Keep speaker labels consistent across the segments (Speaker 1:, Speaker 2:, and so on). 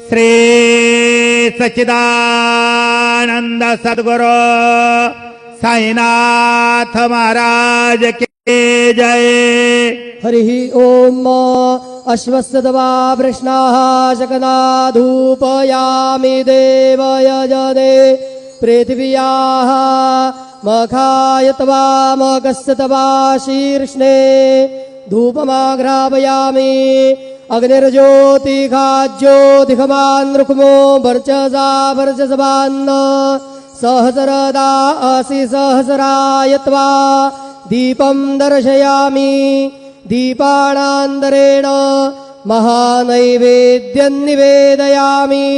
Speaker 1: श्री सच्चिदानंद सद्गुरु साईनाथ महाराज के जय।
Speaker 2: हरिः ओम। अश्वत्थदवा वृष्णाः शकनाधूपयामि देवयजने पृथिव्याः मखाय तवा मकस्य तवा शीर्ष्णे धूपमाघ्रापयामि अग्निर्ज्योतिखाज्योतिखमान् रुक्मो वर्चसा वर्चसवान्न सहस्रदा असि सहस्राय त्वा दीपं दर्शयामि दीपानान्तरेण महानैवेद्यं निवेदयामि।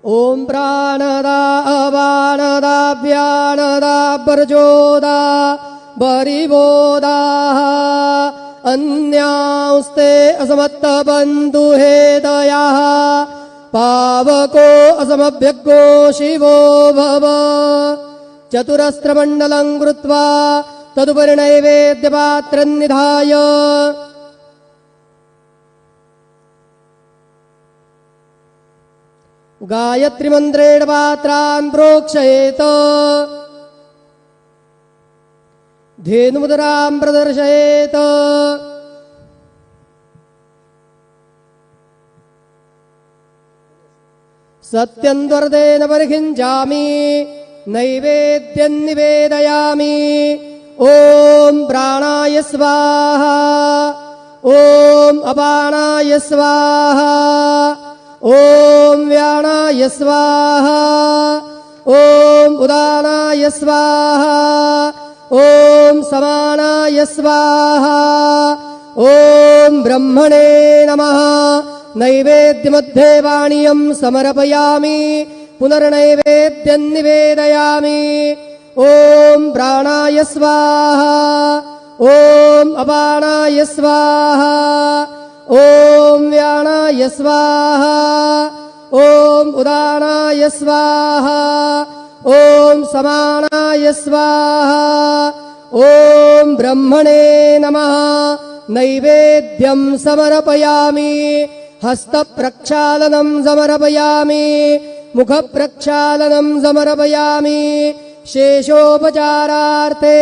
Speaker 2: ओम प्राणदा अवानदाभ्यानदा वर्जोदा बरिबोदाः अन्यांस्ते असमत्तबन्धु हेदयाः पावको असमभ्यग्गो शिवो भव। चतुरस्रमण्डलं कृत्वा तदुपरि नैवेद्यपात्रं निधाय गायत्री मंत्रेण पात्रान् प्रोक्षयेत धेनुमुद्रां प्रदर्शयेत। सत्यं वर्देन परिखिञ्चामि नैवेद्यं निवेदयामि। ओम प्राणाय स्वाहा ओम अपानाय स्वाहा ओम व्यानाय स्वाहा ओम उदानाय स्वाहा ओम समानाय स्वाहा ओम ब्रह्मणे नमः। नैवेद्यमध्ये वाणीयं समर्पयामि पुनर्नैवेद्यं निवेदयामि। ओम प्राणाय स्वाहा ओम अपानाय स्वाहा ओम व्यानाय स्वाहा ओम उदानाय स्वाहा ओम समानाय स्वाहा ओम ब्रह्मणे नमः। नैवेद्यं समर्पयामि हस्तप्रक्षालनं समर्पयामि मुखप्रक्षालनं समर्पयामि। शेषोपचारार्थे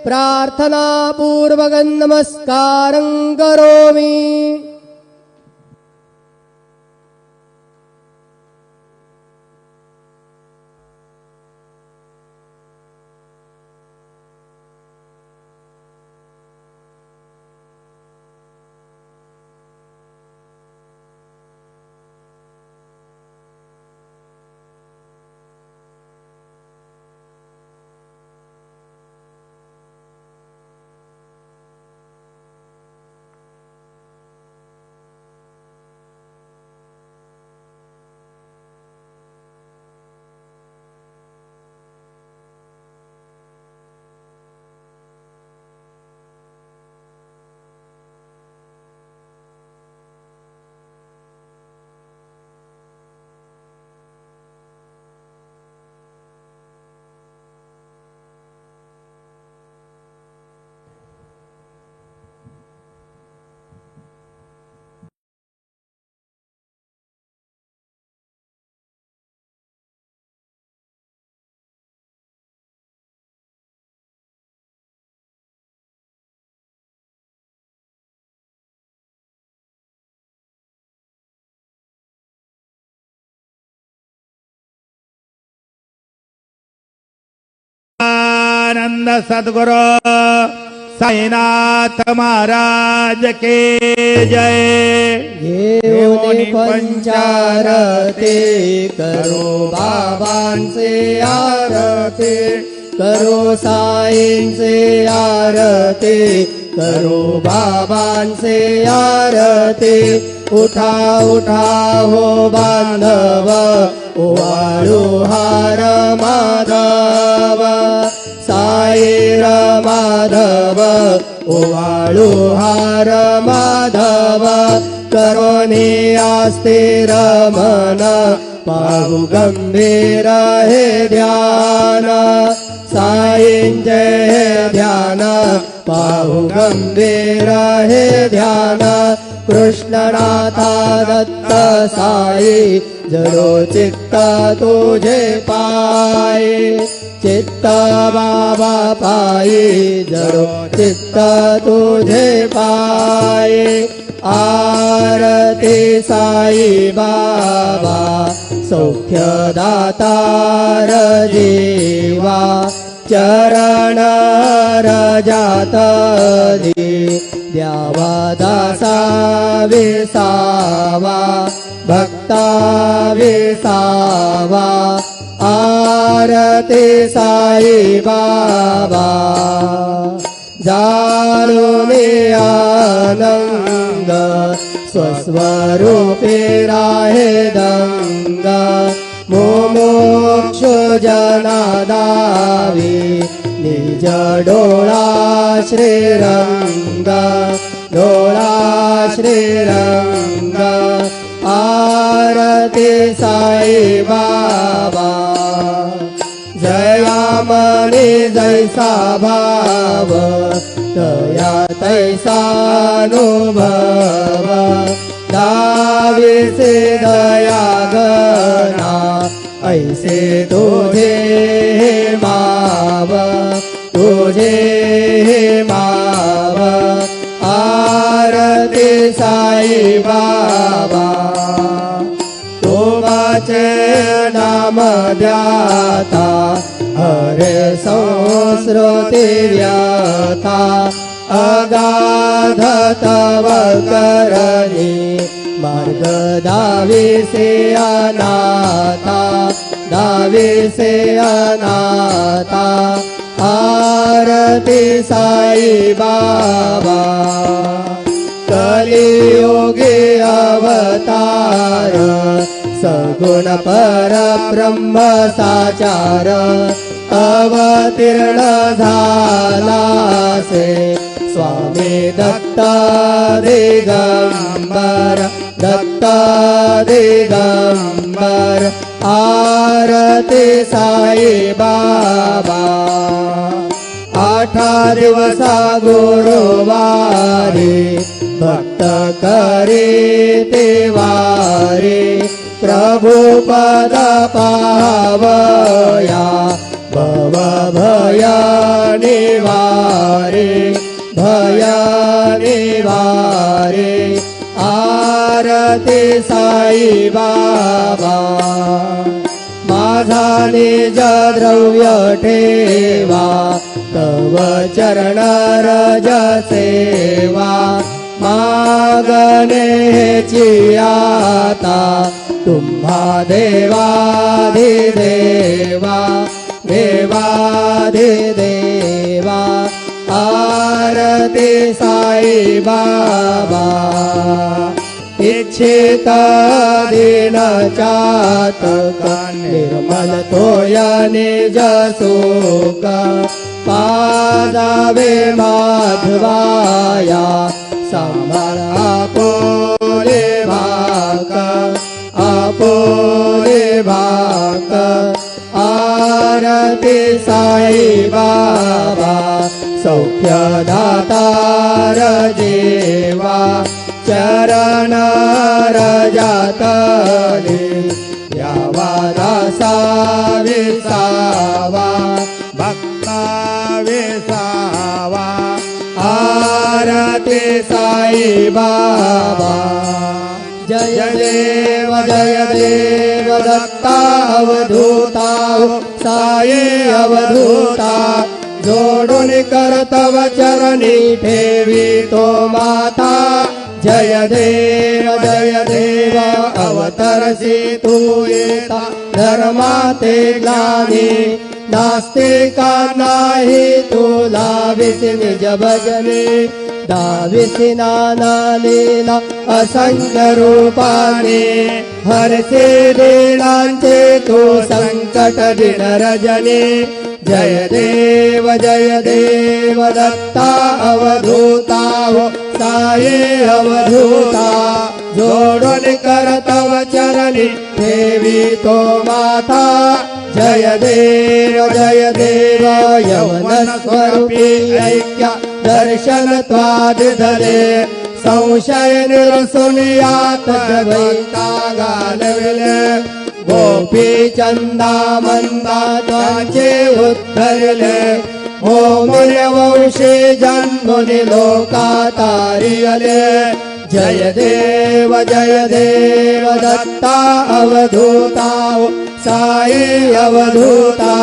Speaker 2: प्रार्थनापूर्वकं नमस्कारं करोमि।
Speaker 1: आनंद सद्गुरु साईनाथ महाराज के जय।
Speaker 2: घेऊन पंचारती करो बाबांचे आरती करो साईंचे आरती करो बाबांचे आरती उठा उठा हो बांधव ओवाळू हार माधव साईर माधव ओवाळू हार माधव करोनी आस्थिर मन पाहू गंभीर हे ध्यान साईंचे हे ध्यान पाहू गंभीर हे ध्यान कृष्णनाथा दत्त साई जडो चित्त तुझे पायी चित्त बाबा पायी जडो चित्त तुझे पायी आरती साई बाबा सौख्य दातार जीवा चरण रजात द्यावा दासा विसावा भक्ता विसावा आरती साई बाबा जाणून आनंद स्वस्वरूपे राहे दंग मोक्ष जना दावी निज डोळा श्रीरंग डोळा श्रीरंग आरती साई बाबा जया मने जैसा भाव तया तैसा अनुभव दावी से दया गना ऐसे तुझे हे माव तुझे हे माव आरती साई बाबा तुमाचे नाम द्याता हरे संस्कृती व्यथा अगाध तव करणी मार्ग दाविसे अनाथा दाविसे अनाथा आरती साई बाबा कलियुगे अवतार सगुण परब्रह्म साचार अवतीर्ण झाला से स्वामी दत्त दिगंबर दत्त दिगंबर आरती साई बाबा आठा दिवसा गुरुवारी भक्त करे ते वारे प्रभु पद पावया भव भय निवारे भय निवारे आरती साई बाबा माझा निज द्रव्य ठेवा तव चरण रज सेवा मागणे आता तुम्हा देवाधिदेवा देवाधिदेवा आरती साई बाबा इच्छित दिन चातक निर्मल तोय निज सुख पादावे माधवाया सांभाळ आपोले भाक आपोले भाक आरती साई बाबा सौख्य दातार जेवा चरण रजातले यावा दासा विसावा
Speaker 1: भक्ता विसावा
Speaker 2: आरती साई बाबा जय देव दत्ता अवधूता साई अवधूता जोडून करतव चरणी ठेवी तो माता जय देव अवतरसी तू येता धर्माते ग्लानी नास्तिका नाही तुला विसी निज भजने दाविसी नाना लीला असंख्य रूपाने हरसे दीनांचे तू संकट दिन रजनी जय देव दत्ता अवधूता हो साई अवधूता जोडून करतव चरणी ठेवी तो माता जय देव यवन स्वरूपी ऐक्य दर्शन त्वादिधले संशय निरसुनियात जगैता घालविले गोपी चंदा मंदा त्यांचे उद्धरले हो मुने वंशी जन्मुनी लोका तारियले जय देव दत्ता अवधूता साई अवधूता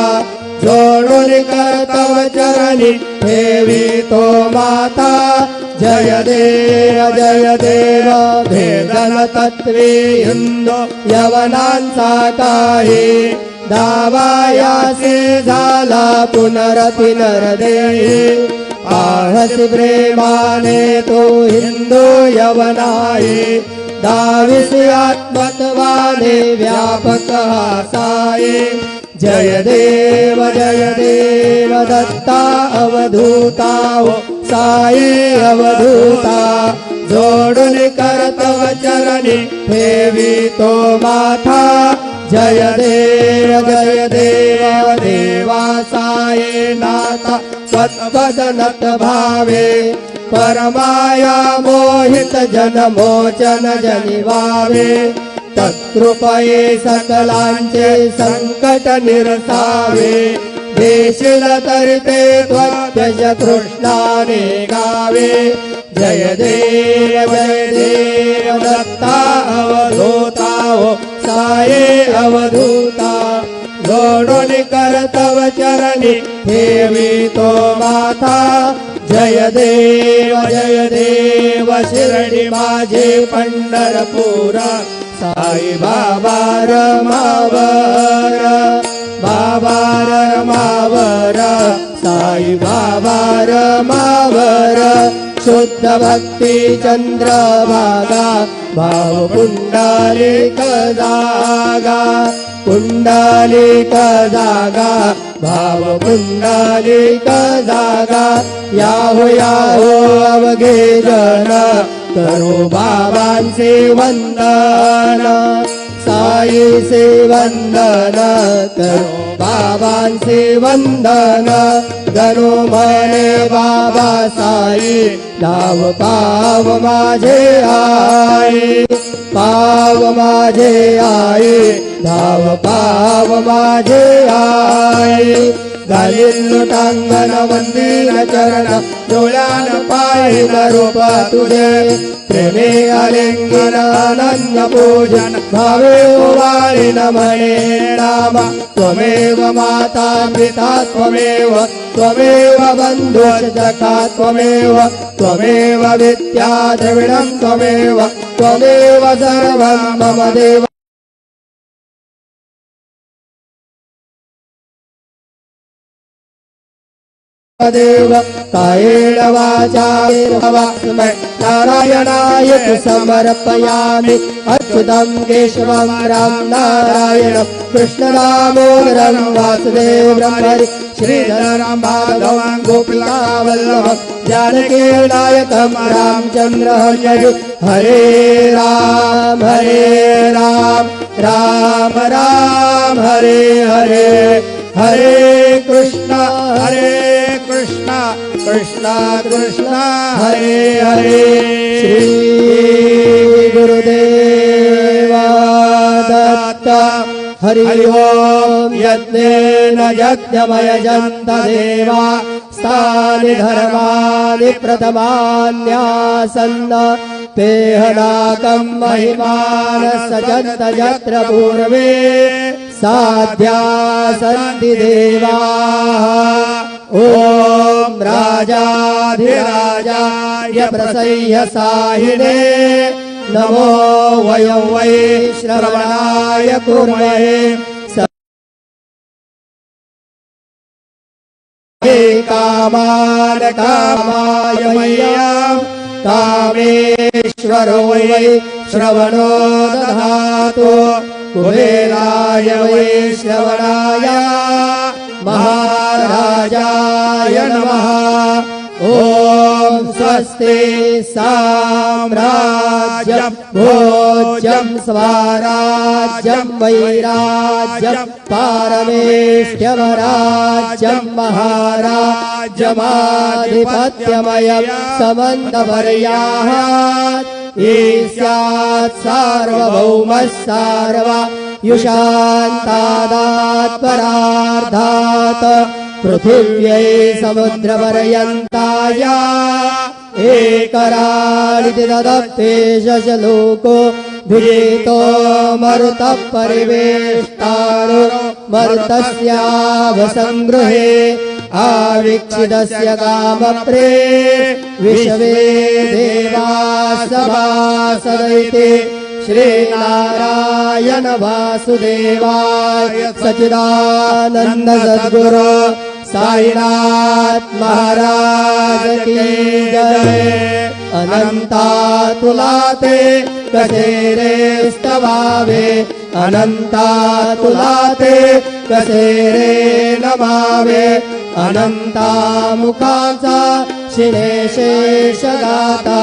Speaker 2: जोडून करतव चरणी ठेवी तो माता जय देव भेदन तत्वे हिंदो यवनांचा काही दावायासे झाला पुनरपि नरदेही आहसी प्रेमाने तो हिंदू यवनाई दाविसी आत्मत्वाने व्यापक हा साई जय देव दत्ता अवधूता हो साई अवधूता जोडून करतव चरणी ठेवी तो माथा जय देव देवा साई नाथा त्वद्वदनत भावे परमाया मोहित जन मोचन जनिवावे तत्कृपये सकलांचे संकट निरसावे देशील तर्फे त्वत्यज कृष्णाने गावे जय देव दत्ता अवधूता हो साई अवधूता जोडून करतव चरणी ठेवी तो माथा जय देव शिर्डी माझे पंढरपूर साई बाबा रमावर साई बाबा रमावर शुद्ध भक्ती चंद्रभागा भाव पुंडलिक जागा भाव पुंडलिक जागा याहो अवघे जन करो बाबांचे वंदन साईचे वंदन करो बाबांचे वंदन गणो म्हणे बाबा साई नाव पाव माझे आई धाव पाव माझे आई घालील लुटांगण मंदिर चरण डोळ्यान पाहिल रूप तुझे प्रेमे आलिंगन अनन्य पूजन भावे उवाळीन म्हणे नामा त्वमेव माता पिता त्वमेव बंधु सखा त्वमेव विद्या द्रविणं त्वमेव सर्वं मम देव देव कायेन वाचा वास्मै नारायणाय तु समर्पयामि अच्युतं केशवं राम नारायणं कृष्णदामोदरं वासुदेवं हरि श्रीधरं माधवं गोपिकावल्लभं जानकीनायकं रामचन्द्रं यदि हरे राम राम राम हरे हरे हरे कृष्णा कृष्णा कृष्णा हरे हरे श्री गुरुदेव दत्त हरि ओम यज्ञेन यज्ञमयजन्त देवा स्थानि धर्माणि प्रथमान्यासन्न तेहनाकं महिमान सजन्त यत्र पूर्वे साध्या सन्ति देवाः ओम राजाधिराजाय प्रसह्य साहिने नमो वयं वै श्रवणाय कुर्महे कामान कामाय मह्यं कामेश्वरो वै श्रवणो दधातु कुबेराय वै श्रवणाय महाराजाय नमः। ॐ स्वस्ति साम्राज्यं भोज्यं स्वराज्यं वैराज्यं पारमेष्ठ्यमराज्यं महाराज्यमाधिपत्यमयं समन्तपर्याः ईस्यात् सार्वभौमः सार्वयुषान्तादात्परार्धात् पृथिव्यै समुद्रपर्यन्ताय एकराळिति ददत्तेशलोको विजितो मरुतः परिवेष्टारो मरुतस्याभसङ्गृहे आवीक्षितस्य कामप्रे विश्वे देवाः सभासदैते श्रीनारायण वासुदेवाय सच्चिदानंद सद्गुरु साईनाथ महाराज की जय। अनंतातुलाते कसेरे स्तवावे अनंतातुलाते कसेरे नमावे अनंतामुखांचा शिनेशेषगाता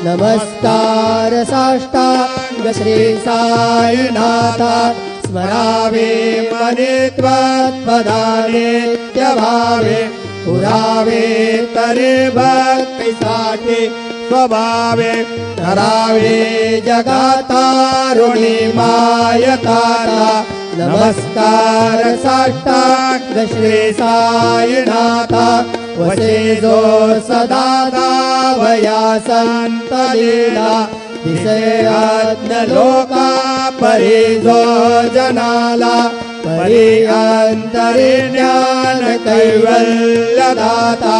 Speaker 2: नमस्कार साष्टांग श्री साईनाथा स्मरावे मने त्वत्पदानित्यभावे पुरावे तरे भक्तिसाठी स्वभावे करावे जगतारुणी मायतारा नमस्कार साष्टांग श्री साईनाथा वसे जो सदा दावया संत लीला दिसे अज्ञ लोका परी जो जनाला परी अंतरी ज्ञान कैवल्य दाता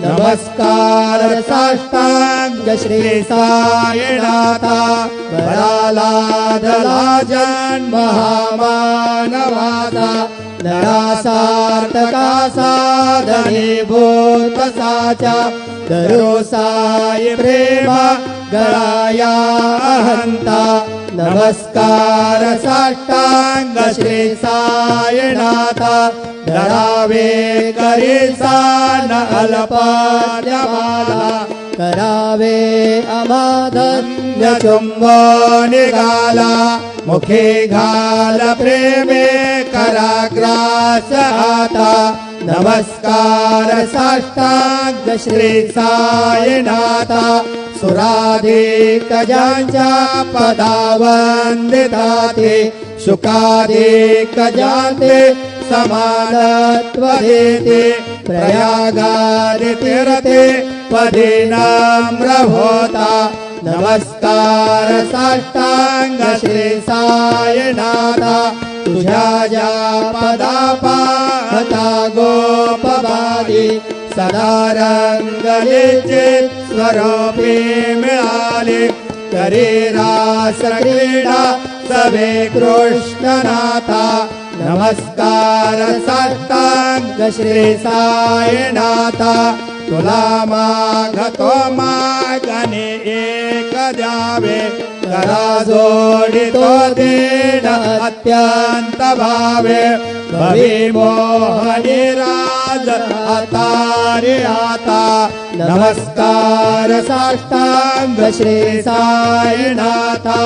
Speaker 2: नमस्कार साष्टांग श्री साईनाथा बळाला दला जन्म महामानवाचा नरासार्थका साधने भूत साचा करो साई प्रेम गळाया अहंता नमस्कार साष्टांग श्री साईनाथा धरावे करी सान अल्पान्यमाला करावे अमाधन्य चुंबो निघाला मुखे घाल प्रेमे कराग्रास आता नमस्कार साष्टांग श्री साईनाथा सुराधिक ज्यांच्या पदावंदिताते शुकाधिक ज्यांते समानत्व देते प्रयागादि तीर्थे पदे नम्र होता नमस्कार साष्टांग श्री साईनाथा तुझ्या ज्या पदा पाहता गोपबादी सदा रंगलीचे स्वरूपी मिळाले करी रास क्रीडा सभे कृष्णनाथा नमस्कार साष्टांग श्री साईनाथा तुला मागतो मागणे एक द्यावे करा जोडितो देण अत्यंत भावे भवी मोहनी राज आता रे आता नमस्कार साष्टांग श्री साईनाथा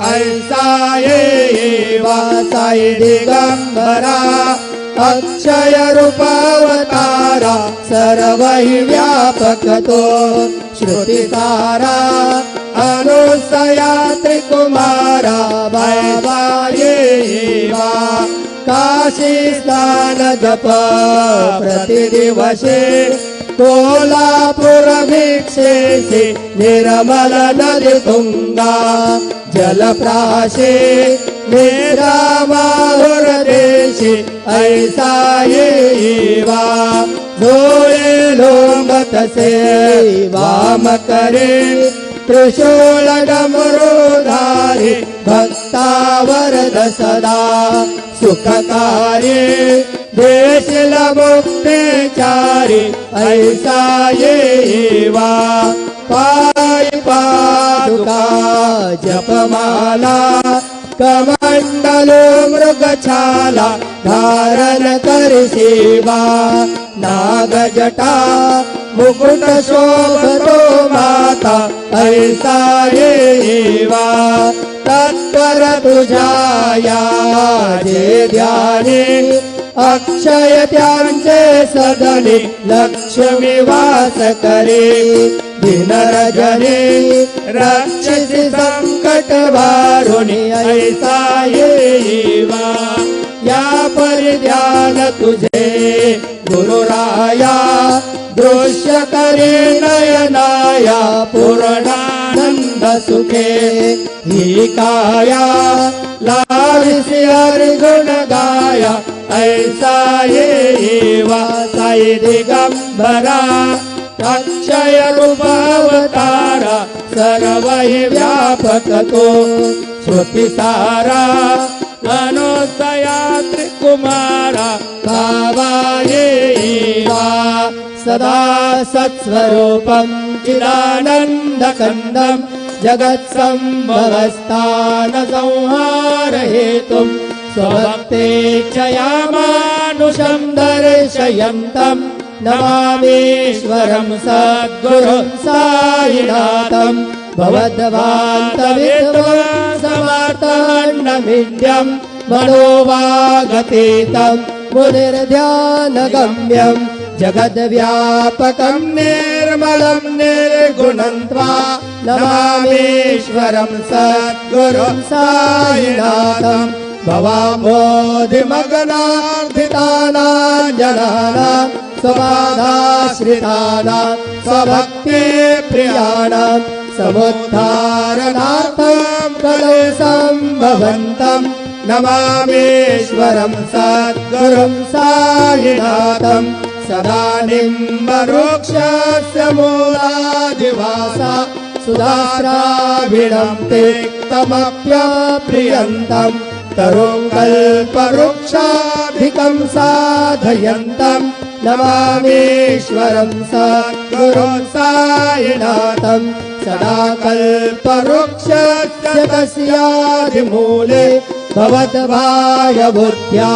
Speaker 2: ऐसा ये वासाई दिगंबरा अक्षय रूपावतारा सर्वहि व्यापक तो श्रुति सारा अनुसया त्रिकुमारा बाबा ये वा काशी स्नान जप प्रतिदिवसे कोल्हापुर भिक्षेसी निर्मल नदी तुंगा जलप्राशे निरामाहुर देशी ऐसा ये वा जोळे लोंबतसे वाम करे त्रिशूल डमरुधारी भक्ता वरद सदा सुखकार्ये देशील मुक्तेचारी ऐसा येवा पायी पादुका जपमाला कमंडलो मृगछाला धारण कर सेवा नागजटा मुकुट शोभतो माता ऐसा येवा तत्पर तुझाया जे ध्याने अक्षय त्यांचे सदने लक्ष्मी वास करे दिनरजने रक्षसी संकट वारुणी ऐसा येवा या परिध्यान तुझे गुरुराया दृश्य करे नयनाया पूर्णानंद सुखे ही काया लाविसी हरिगुण गाया ऐसा येवा साई दिगंबरा अक्षय रूपावतारा सर्व ही व्यापक तो श्रुति सारा अनुसया त्रिकुमारा कावायेवा सदा सत्स्वरूपं चिदानन्दकन्दं जगत्सम्भवस्थान संहारहेतुं स्वभक्तेच्छया मानुषं दर्शयन्तं नमामीश्वरं सद्गुरुं साईनाथं भवद्भान्तविद्वान् समर्थान्नमिन्द्यं मनोवागतीतं मुनिर्ध्यानगम्यं जगद्व्यापकं निर्मलं निर्गुणं त्वा नमामीश्वरं सद्गुरुं साईनाथं भवामोदिमग्नार्थितानां जनानां स्वबाधाश्रितानां स्वभक्ति प्रियाणां समुद्धारणार्थं कलौ सम्भवन्तं नमामीश्वरं सद्गुरुं साईनाथं सदा निम्बवृक्षस्य मूलादिवासा सुधास्राविणं तिक्तमप्यप्रियन्तं तरुं कल्पवृक्षाधिकं साधयन्तं नमामीश्वरं सद्गुरुं साईनाथं सदा कल्पवृक्षस्य तस्यादिमूले भवद्भायबुद्ध्या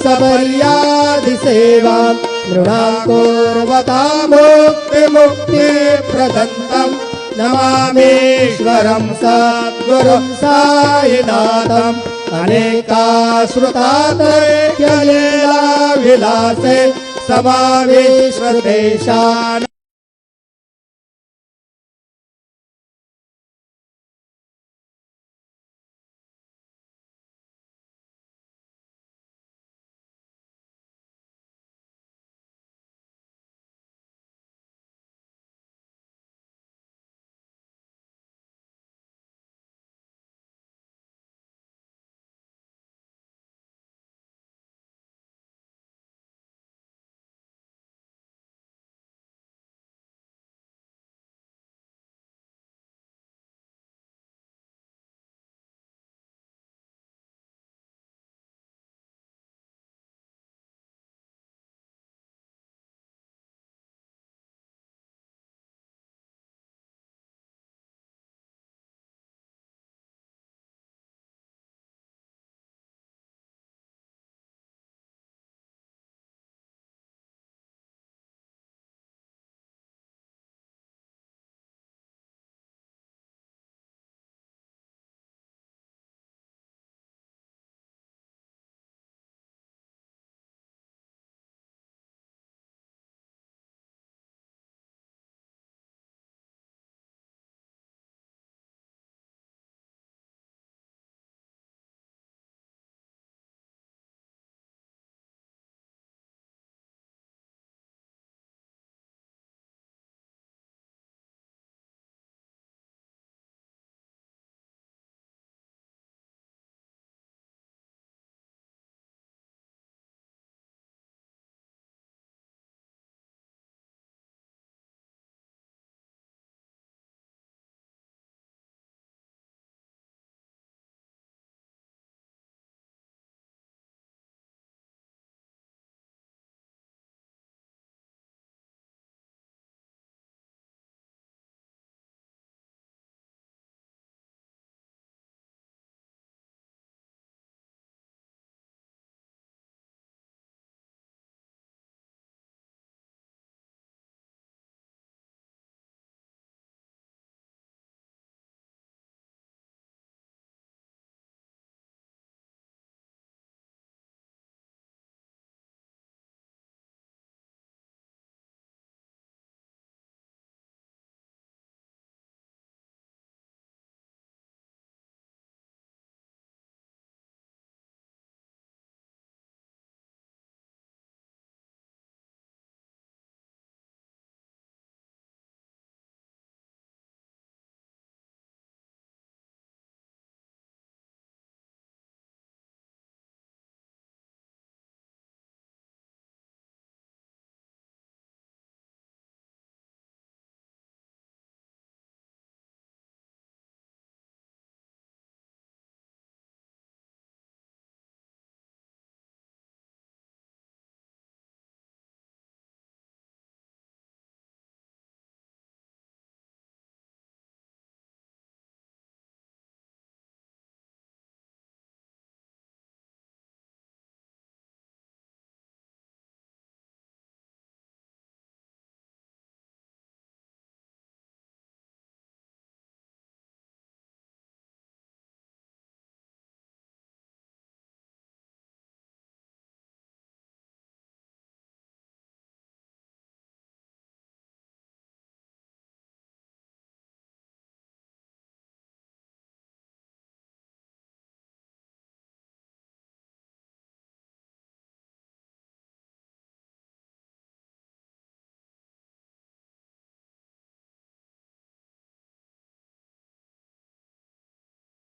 Speaker 2: सपर्यादिसेवां नृणां कुर्वता मुक्तिप्रदन्तं नमामीश्वरं सद्गुरुं साईनाथम् अनेकाश्रुतातर्क्यलीला विलासे समावेश्वदेशान्